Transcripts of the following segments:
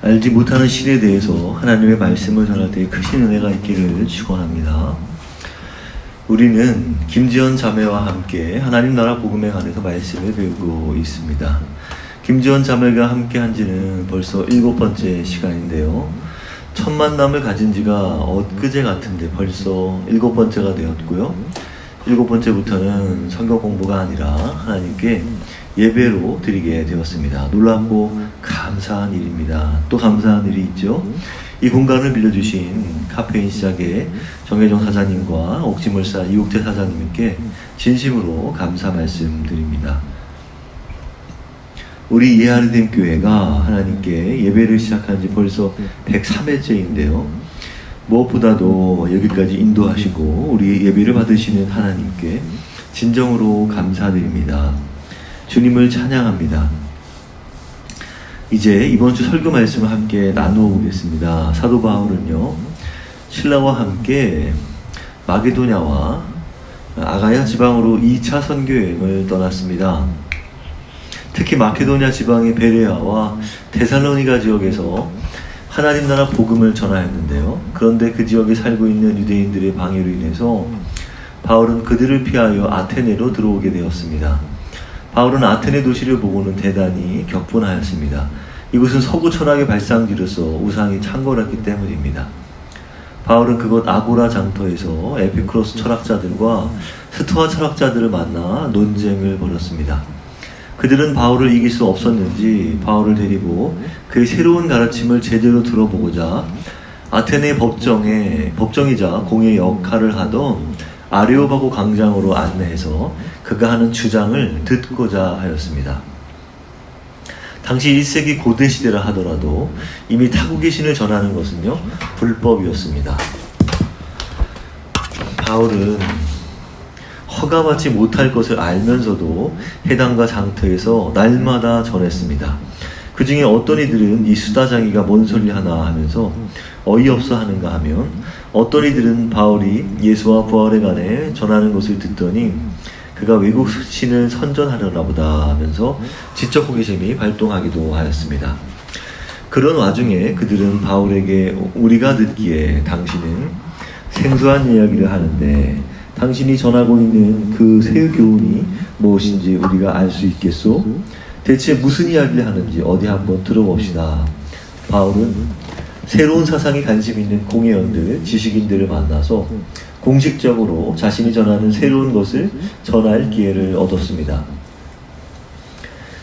알지 못하는 신에 대해서 하나님의 말씀을 전할 때 크신 은혜가 있기를 축원합니다. 우리는 김지연 자매와 함께 하나님 나라 복음에 관해서 말씀을 배우고 있습니다. 김지연 자매가 함께 한 지는 벌써 7번째 시간인데요. 첫 만남을 가진 지가 엊그제 같은데 벌써 7번째가 되었고요. 7번째부터는 성경 공부가 아니라 하나님께 예배로 드리게 되었습니다. 놀랍고 감사한 일입니다. 또 감사한 일이 있죠. 이 공간을 빌려주신 카페인 시작의 정혜정 사장님과 옥지물사 이옥태 사장님께 진심으로 감사 말씀드립니다. 우리 예하리댐 교회가 하나님께 예배를 시작한 지 벌써 103회째인데요. 무엇보다도 여기까지 인도하시고 우리 예배를 받으시는 하나님께 진정으로 감사드립니다. 주님을 찬양합니다. 이제 이번 주 설교 말씀을 함께 나누어 보겠습니다. 사도 바울은요, 신라와 함께 마게도냐와 아가야 지방으로 2차 선교 여행을 떠났습니다. 특히 마케도냐 지방의 베레아와 데살로니가 지역에서 하나님 나라 복음을 전하였는데요. 그런데 그 지역에 살고 있는 유대인들의 방해로 인해서 바울은 그들을 피하여 아테네로 들어오게 되었습니다. 바울은 아테네 도시를 보고는 대단히 격분하였습니다. 이곳은 서구 철학의 발상지로서 우상이 창궐했기 때문입니다. 바울은 그곳 아고라 장터에서 에피쿠로스 철학자들과 스토아 철학자들을 만나 논쟁을 벌였습니다. 그들은 바울을 이길 수 없었는지 바울을 데리고 그의 새로운 가르침을 제대로 들어보고자 아테네 법정이자 공의 역할을 하던 아레오바고 광장으로 안내해서 그가 하는 주장을 듣고자 하였습니다. 당시 1세기 고대 시대라 하더라도 이미 타국의 신을 전하는 것은요, 불법이었습니다. 바울은 허가받지 못할 것을 알면서도 해당과 장터에서 날마다 전했습니다. 그 중에 어떤 이들은 이 수다장이가 뭔 소리 하나 하면서 어이없어 하는가 하면, 어떤 이들은 바울이 예수와 부활에 관해 전하는 것을 듣더니 그가 외국 신을 선전하려나 보다 하면서 지적 호기심이 발동하기도 하였습니다. 그런 와중에 그들은 바울에게 우리가 듣기에 당신은 생소한 이야기를 하는데 당신이 전하고 있는 그 새 교훈이 무엇인지 우리가 알 수 있겠소? 대체 무슨 이야기를 하는지 어디 한번 들어봅시다. 바울은 새로운 사상에 관심 있는 공회원들, 지식인들을 만나서 공식적으로 자신이 전하는 새로운 것을 전할 기회를 얻었습니다.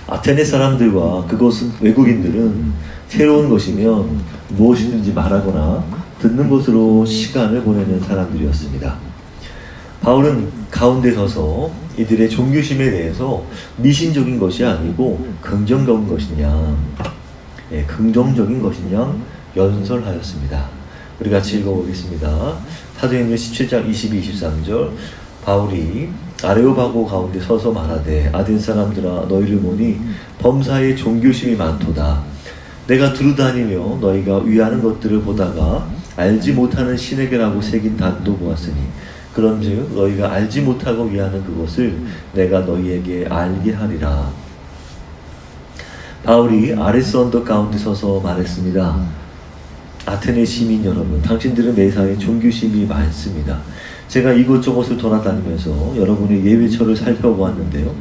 아테네 사람들과 그곳 외국인들은 새로운 것이면 무엇이든지 말하거나 듣는 것으로 시간을 보내는 사람들이었습니다. 바울은 가운데 서서 이들의 종교심에 대해서 미신적인 것이 아니고 긍정적인 것이냐, 긍정적인 것이냐 연설하였습니다. 우리 같이 읽어보겠습니다. 사도행전 17장 22-23절. 바울이 아레오바고 가운데 서서 말하되 아덴 사람들아 너희를 보니 범사에 종교심이 많도다. 내가 두루다니며 너희가 위하는 것들을 보다가 알지 못하는 신에게라고 새긴 단도 보았으니 그런즉 너희가 알지 못하고 위하는 그것을 내가 너희에게 알게 하리라. 바울이 아레스 언덕 가운데 서서 말했습니다. 아테네 시민 여러분, 당신들은 매사에 종교심이 많습니다. 제가 이곳저곳을 돌아다니면서 여러분의 예배처를 살펴보았는데요.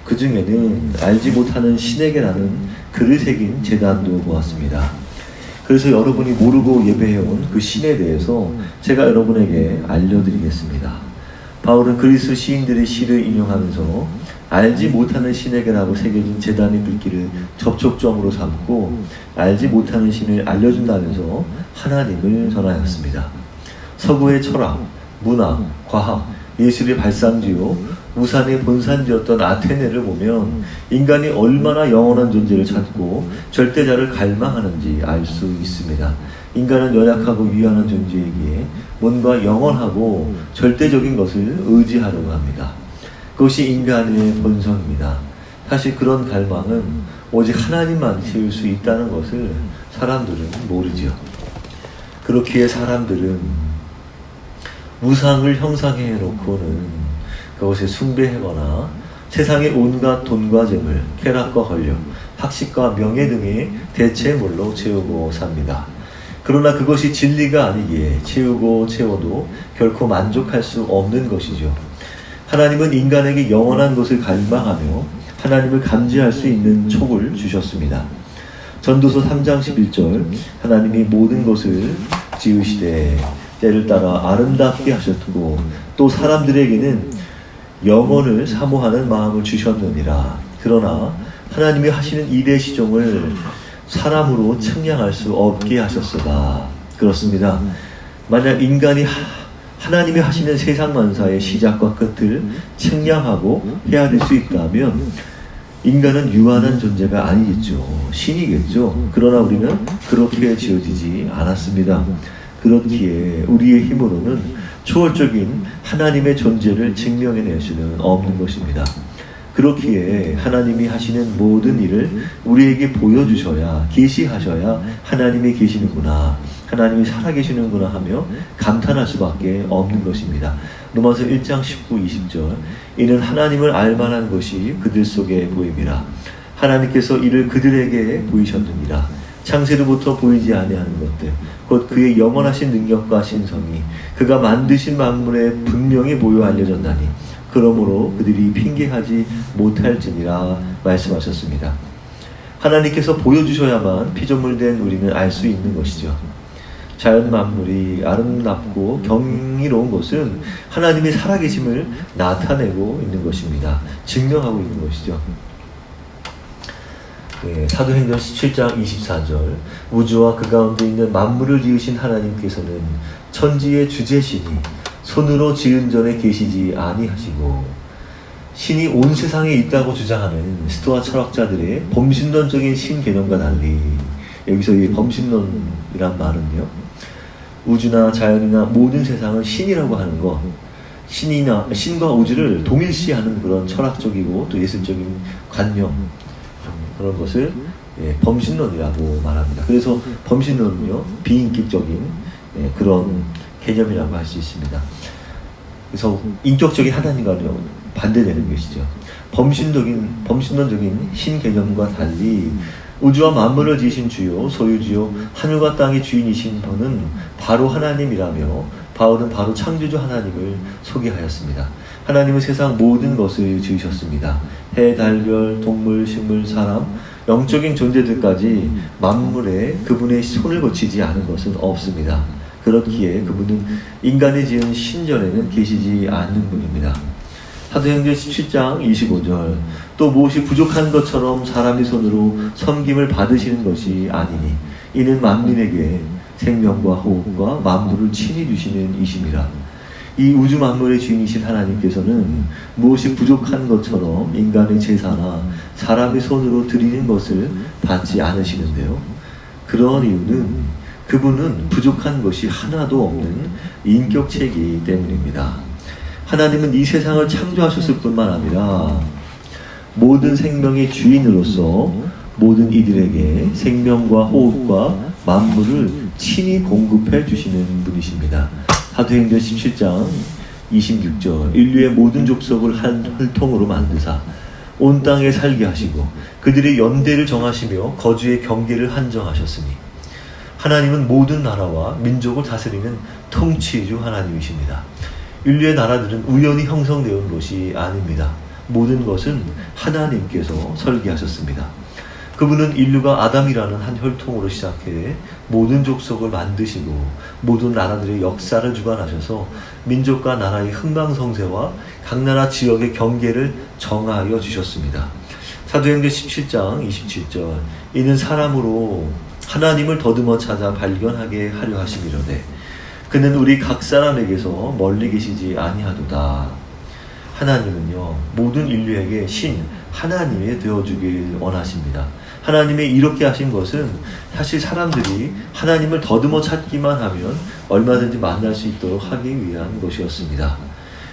그 중에는 알지 못하는 신에게라는 글을 새긴 제단도 보았습니다. 그래서 여러분이 모르고 예배해온 그 신에 대해서 제가 여러분에게 알려드리겠습니다. 바울은 그리스 시인들의 시를 인용하면서 알지 못하는 신에게라고 새겨진 제단의 글귀를 접촉점으로 삼고 알지 못하는 신을 알려준다면서 하나님을 전하였습니다. 서구의 철학, 문화, 과학, 예술의 발상지요 우산의 본산지였던 아테네를 보면 인간이 얼마나 영원한 존재를 찾고 절대자를 갈망하는지 알 수 있습니다. 인간은 연약하고 유한한 존재이기에 뭔가 영원하고 절대적인 것을 의지하려고 합니다. 그것이 인간의 본성입니다. 사실 그런 갈망은 오직 하나님만 채울 수 있다는 것을 사람들은 모르지요. 그렇기에 사람들은 우상을 형상해 놓고는 그것에 숭배하거나 세상의 온갖 돈과 재물, 쾌락과 권력, 학식과 명예 등의 대체물로 채우고 삽니다. 그러나 그것이 진리가 아니기에 채우고 채워도 결코 만족할 수 없는 것이죠. 하나님은 인간에게 영원한 것을 갈망하며 하나님을 감지할 수 있는 촉을 주셨습니다. 전도서 3장 11절 하나님이 모든 것을 지으시되 때를 따라 아름답게 하셨고 또 사람들에게는 영혼을 사모하는 마음을 주셨느니라. 그러나 하나님이 하시는 일의 시종을 사람으로 측량할 수 없게 하셨으다. 그렇습니다. 만약 인간이 하나님이 하시는 세상 만사의 시작과 끝을 측량하고 헤아릴 수 있다면 인간은 유한한 존재가 아니겠죠. 신이겠죠. 그러나 우리는 그렇게 지어지지 않았습니다. 그렇기에 우리의 힘으로는 초월적인 하나님의 존재를 증명해낼 수는 없는 것입니다. 그렇기에 하나님이 하시는 모든 일을 우리에게 보여주셔야, 계시하셔야 하나님이 계시는구나, 하나님이 살아계시는구나 하며 감탄할 수밖에 없는 것입니다. 로마서 1장 19, 20절 이는 하나님을 알만한 것이 그들 속에 보임이라. 하나님께서 이를 그들에게 보이셨느니라. 창세로부터 보이지 아니하는 것들 곧 그의 영원하신 능력과 신성이 그가 만드신 만물에 분명히 보여 알려졌나니 그러므로 그들이 핑계하지 못할지니라 말씀하셨습니다. 하나님께서 보여주셔야만 피조물된 우리는 알 수 있는 것이죠. 자연 만물이 아름답고 경이로운 것은 하나님이 살아계심을 나타내고 있는 것입니다. 증명하고 있는 것이죠. 사도행전 17장 24절 우주와 그 가운데 있는 만물을 지으신 하나님께서는 천지의 주제시니 손으로 지은 전에 계시지 아니하시고, 신이 온 세상에 있다고 주장하는 스토아 철학자들의 범신론적인 신 개념과 달리, 여기서 이 범신론이란 말은요, 우주나 자연이나 모든 세상은 신이라고 하는 것, 신과 우주를 동일시하는 그런 철학적이고 또 예술적인 관념, 그런 것을 범신론이라고 말합니다. 그래서 범신론은요, 비인격적인 그런 개념이라고 할 수 있습니다. 그래서 인격적인 하나님과는 반대되는 것이죠. 범신론적인 신개념과 달리 우주와 만물을 지으신 주요 소유주요 하늘과 땅의 주인이신 분은 바로 하나님이라며 바울은 바로 창조주 하나님을 소개하였습니다. 하나님은 세상 모든 것을 지으셨습니다. 해, 달, 별, 동물, 식물, 사람, 영적인 존재들까지 만물에 그분의 손을 거치지 않은 것은 없습니다. 그렇기에 그분은 인간이 지은 신전에는 계시지 않는 분입니다. 사도행전 17장 25절 또 무엇이 부족한 것처럼 사람의 손으로 섬김을 받으시는 것이 아니니 이는 만민에게 생명과 호흡과 만물을 친히 주시는 이심이라. 이 우주 만물의 주인이신 하나님께서는 무엇이 부족한 것처럼 인간의 제사나 사람의 손으로 드리는 것을 받지 않으시는데요. 그런 이유는 그분은 부족한 것이 하나도 없는 인격체이기 때문입니다. 하나님은 이 세상을 창조하셨을 뿐만 아니라 모든 생명의 주인으로서 모든 이들에게 생명과 호흡과 만물을 친히 공급해 주시는 분이십니다. 사도행전 17장 26절 인류의 모든 족속을 한 혈통으로 만드사 온 땅에 살게 하시고 그들의 연대를 정하시며 거주의 경계를 한정하셨으니 하나님은 모든 나라와 민족을 다스리는 통치주 하나님이십니다. 인류의 나라들은 우연히 형성되어 온 것이 아닙니다. 모든 것은 하나님께서 설계하셨습니다. 그분은 인류가 아담이라는 한 혈통으로 시작해 모든 족속을 만드시고 모든 나라들의 역사를 주관하셔서 민족과 나라의 흥망성쇠와 각 나라 지역의 경계를 정하여 주셨습니다. 사도행전 17장 27절 이는 사람으로 하나님을 더듬어 찾아 발견하게 하려 하심이로되 그는 우리 각 사람에게서 멀리 계시지 아니하도다. 하나님은요 모든 인류에게 신 하나님이 되어주길 원하십니다. 하나님이 이렇게 하신 것은 사실 사람들이 하나님을 더듬어 찾기만 하면 얼마든지 만날 수 있도록 하기 위한 것이었습니다.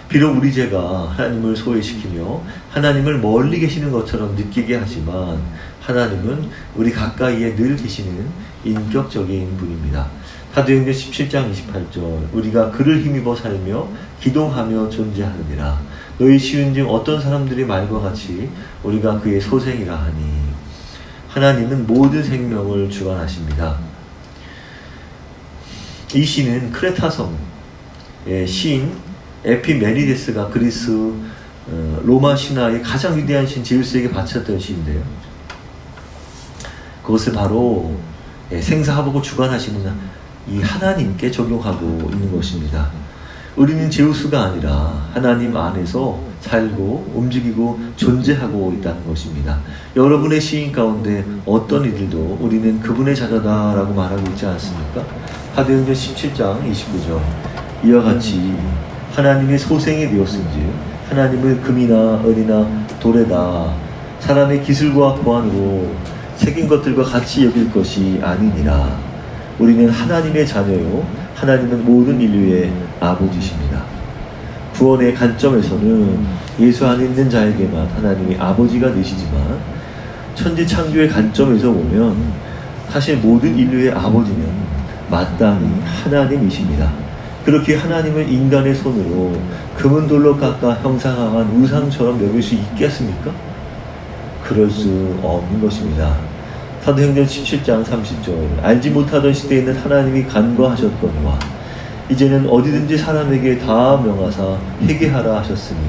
비록 우리 죄가 하나님을 소외시키며 하나님을 멀리 계시는 것처럼 느끼게 하지만 하나님은 우리 가까이에 늘 계시는 인격적인 분입니다. 사도행전 17장 28절 우리가 그를 힘입어 살며 기동하며 존재하느니라. 너희 시은즉 어떤 사람들의 말과 같이 우리가 그의 소생이라 하니. 하나님은 모든 생명을 주관하십니다. 이 시는 크레타성의 시인 에피메니데스가 그리스 로마 신화의 가장 위대한 신 제우스에게 바쳤던 시인데요. 그것을 바로 생사화복을 주관하시는 이 하나님께 적용하고 있는 것입니다. 우리는 제우스가 아니라 하나님 안에서 살고 움직이고 존재하고 있다는 것입니다. 여러분의 시인 가운데 어떤 이들도 우리는 그분의 자녀다라고 말하고 있지 않습니까? 사도행전 17장 29절 이와 같이 하나님의 소생이 되었은지 하나님을 금이나 은이나 돌에다 사람의 기술과 보안으로 새긴 것들과 같이 여길 것이 아니니라. 우리는 하나님의 자녀요 하나님은 모든 인류의 아버지십니다. 구원의 관점에서는 예수 안에 있는 자에게만 하나님이 아버지가 되시지만 천지 창조의 관점에서 보면 사실 모든 인류의 아버지는 마땅히 하나님이십니다. 그렇게 하나님을 인간의 손으로 금은돌로 깎아 형상화한 우상처럼 여길 수 있겠습니까? 그럴 수 없는 것입니다. 사도행전 17장 30절 알지 못하던 시대에는 하나님이 간과하셨거니와 이제는 어디든지 사람에게 다 명하사 회개하라 하셨으니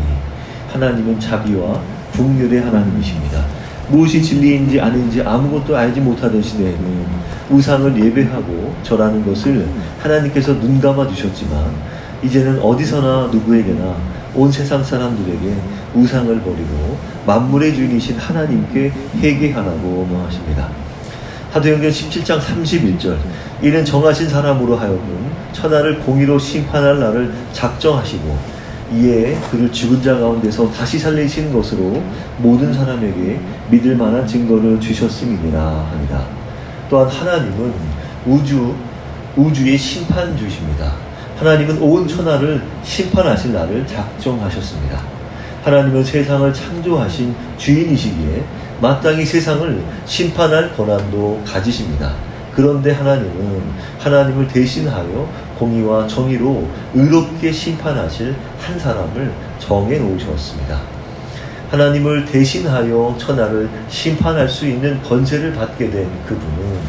하나님은 자비와 긍휼의 하나님이십니다. 무엇이 진리인지 아닌지 아무것도 알지 못하던 시대에는 우상을 예배하고 절하는 것을 하나님께서 눈감아 주셨지만 이제는 어디서나 누구에게나 온 세상 사람들에게 우상을 버리고 만물의 주인이신 하나님께 회개하라고 명하십니다. 사도행전 17장 31절 이는 정하신 사람으로 하여금 천하를 공의로 심판할 날을 작정하시고 이에 그를 죽은 자 가운데서 다시 살리신 것으로 모든 사람에게 믿을 만한 증거를 주셨음이니라 하니라. 또한 하나님은 우주의 심판주이십니다. 하나님은 온 천하를 심판하실 날을 작정하셨습니다. 하나님은 세상을 창조하신 주인이시기에 마땅히 세상을 심판할 권한도 가지십니다. 그런데 하나님은 하나님을 대신하여 공의와 정의로 의롭게 심판하실 한 사람을 정해 놓으셨습니다. 하나님을 대신하여 천하를 심판할 수 있는 권세를 받게 된 그분은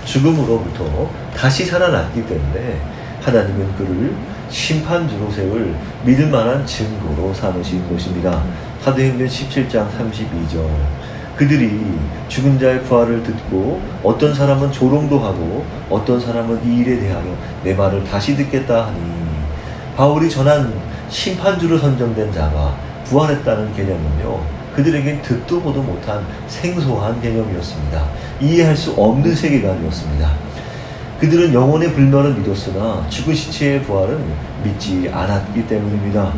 죽음으로부터 다시 살아났기 때문에 하나님은 그를 심판주로 세울 믿을 만한 증거로 삼으신 것입니다. 사도행전 17장 32절 그들이 죽은 자의 부활을 듣고 어떤 사람은 조롱도 하고 어떤 사람은 이 일에 대하여 내 말을 다시 듣겠다 하니 바울이 전한 심판주로 선정된 자가 부활했다는 개념은요 그들에겐 듣도 보도 못한 생소한 개념이었습니다. 이해할 수 없는 세계관이었습니다. 그들은 영혼의 불멸을 믿었으나 죽은 시체의 부활은 믿지 않았기 때문입니다.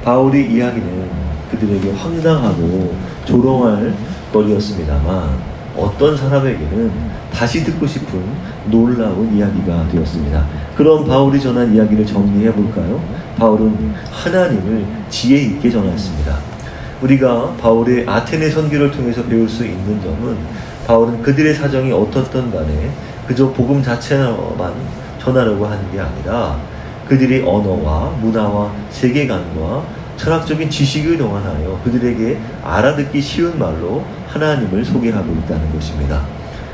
바울의 이야기는 그들에게 황당하고 조롱할 거리였습니다만 어떤 사람에게는 다시 듣고 싶은 놀라운 이야기가 되었습니다. 그럼 바울이 전한 이야기를 정리해 볼까요? 바울은 하나님을 지혜 있게 전했습니다. 우리가 바울의 아테네 선교를 통해서 배울 수 있는 점은 바울은 그들의 사정이 어떻든 간에 그저 복음 자체만 전하려고 하는 게 아니라 그들의 언어와 문화와 세계관과 철학적인 지식을 동원하여 그들에게 알아듣기 쉬운 말로 하나님을 소개하고 있다는 것입니다.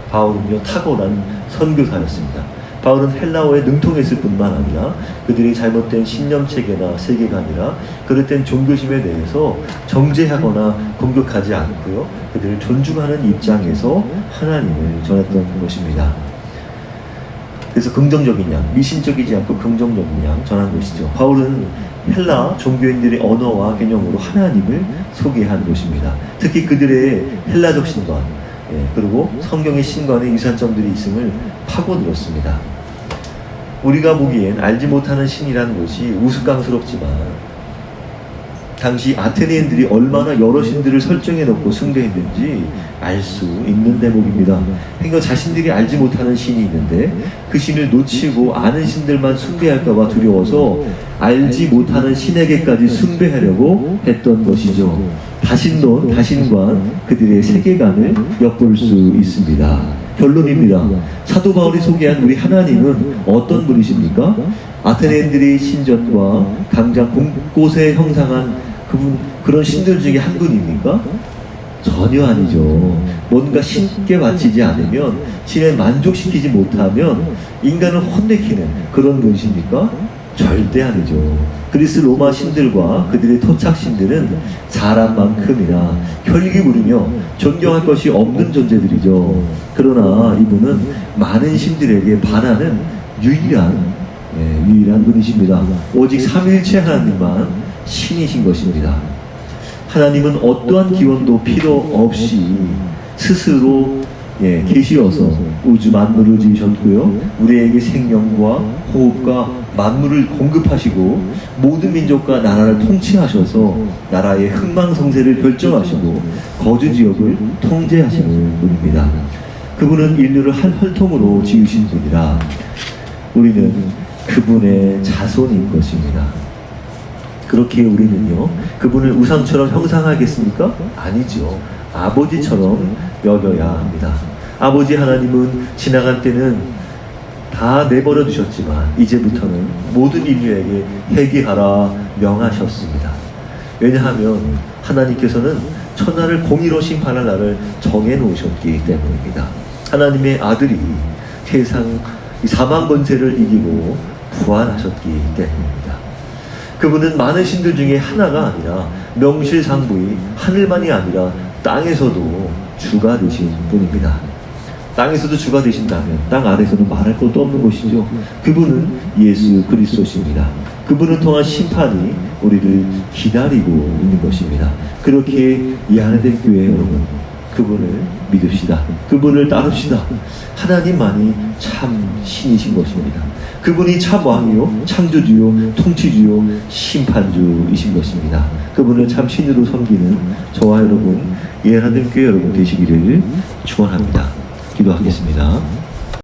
바울은요 탁월한 선교사였습니다. 바울은 헬라어에 능통했을 뿐만 아니라 그들이 잘못된 신념체계나 세계관이나 그릇된 종교심에 대해서 정죄하거나 공격하지 않고요 그들을 존중하는 입장에서 하나님을 전했던 것입니다. 그래서 긍정적인 양, 미신적이지 않고 긍정적인 양 전한 것이죠. 바울은 헬라 종교인들의 언어와 개념으로 하나님을 소개한 것입니다. 특히 그들의 헬라적 신관, 그리고 성경의 신관에 유사점들이 있음을 파고들었습니다. 우리가 보기엔 알지 못하는 신이라는 것이 우스꽝스럽지만 당시 아테네인들이 얼마나 여러 신들을 설정해 놓고 숭배했는지 알 수 있는 대목입니다. 그러니까 자신들이 알지 못하는 신이 있는데 그 신을 놓치고 아는 신들만 숭배할까봐 두려워서 알지 못하는 신에게까지 숭배하려고 했던 것이죠. 다신론, 다신관, 그들의 세계관을 엿볼 수 있습니다. 결론입니다. 사도 바울이 소개한 우리 하나님은 어떤 분이십니까? 아테네인들의 신전과 강장 곳곳에 형상한 그런 신들 중에 한 분입니까? 전혀 아니죠. 뭔가 신께 바치지 않으면, 신을 만족시키지 못하면 인간을 혼내키는 그런 분이십니까? 절대 아니죠. 그리스 로마 신들과 그들의 토착 신들은 사람만큼이나 혈기 부리며 존경할 것이 없는 존재들이죠. 그러나 이분은 많은 신들에게 반하는 유일한 분이십니다. 오직 삼위일체 하나님만 신이신 것입니다. 하나님은 어떠한 기원도 필요 없이 스스로 계시어서 우주 만물을 지으셨고요. 우리에게 생명과 호흡과 만물을 공급하시고 모든 민족과 나라를 통치하셔서 나라의 흥망성쇠를 결정하시고 거주 지역을 통제하시는 분입니다. 그분은 인류를 한 혈통으로 지으신 분이라 우리는 그분의 자손인 것입니다. 그렇게 우리는요, 그분을 우상처럼 형상하겠습니까? 아니죠. 아버지처럼 여겨야 합니다. 아버지 하나님은 지나간 때는 다 내버려 두셨지만 이제부터는 모든 인류에게 회개하라 명하셨습니다. 왜냐하면 하나님께서는 천하를 공의로 심판할 날을 정해 놓으셨기 때문입니다. 하나님의 아들이 세상 사망 권세를 이기고 부활하셨기 때문입니다. 그분은 많은 신들 중에 하나가 아니라 명실상부히 하늘만이 아니라 땅에서도 주가 되신 분입니다. 땅에서도 주가 되신다면 땅 아래서는 말할 것도 없는 것이죠. 그분은 예수 그리스도십니다. 그분을 통한 심판이 우리를 기다리고 있는 것입니다. 그렇게 이 하나된 교회 여러분, 그분을 믿읍시다. 그분을 따릅시다. 하나님만이 참 신이신 것입니다. 그분이 참 왕이요, 창조주요, 통치주요, 심판주이신 것입니다. 그분을 참 신으로 섬기는 저와 여러분, 이 하나된 교회 여러분 되시기를 축원합니다. 기도하겠습니다.